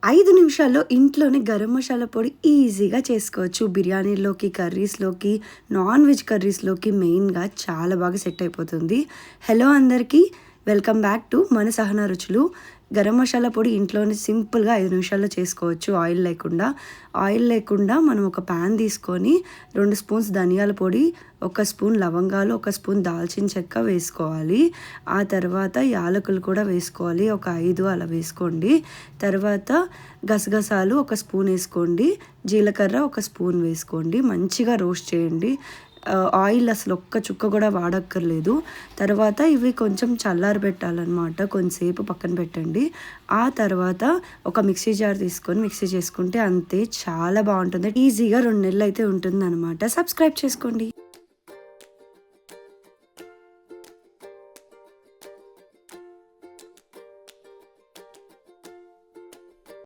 5 నిమిషాల్లో ఇంట్లోనే గరం మసాలా పొడి ఈజీగా చేసుకోవచ్చు. బిర్యానీలోకి, కర్రీస్‌లోకి, నాన్ వెజ్ కర్రీస్‌లోకి మెయిన్‌గా చాలా బాగా సెట్ అయిపోతుంది. హలో అందరికీ, వెల్కమ్ బ్యాక్ టు మన సహనా రుచులు. గరం మసాలా పొడి ఇంట్లోనే సింపుల్‌గా 5 నిమిషాల్లో చేసుకోవచ్చు ఆయిల్ లేకుండా. ఆయిల్ లేకుండా మనం ఒక పాన్ తీసుకొని 2 స్పూన్స్ ధనియాల పొడి, 1 స్పూన్ లవంగాలు, 1 స్పూన్ దాల్చిన చెక్క వేసుకోవాలి. ఆ తర్వాత యాలకులు కూడా వేసుకోవాలి. ఒక 5 అలా వేసుకోండి. తర్వాత గసగసాలు 1 స్పూన్ వేసుకోండి. జీలకర్ర 1 స్పూన్ వేసుకోండి. మంచిగా రోస్ట్ చేయండి. ఆయిల్ అసలు ఒక్క చుక్క కూడా వాడక్కర్లేదు. తర్వాత ఇవి కొంచెం చల్లారబెట్టాలన్నమాట. కొంచెంసేపు పక్కన పెట్టండి. ఆ తర్వాత ఒక మిక్సీ జార్ తీసుకొని మిక్సీ చేసుకుంటే అంతే, చాలా బాగుంటుంది. ఈజీగా 2 నెలలు అయితే ఉంటుందన్నమాట. సబ్స్క్రైబ్ చేసుకోండి.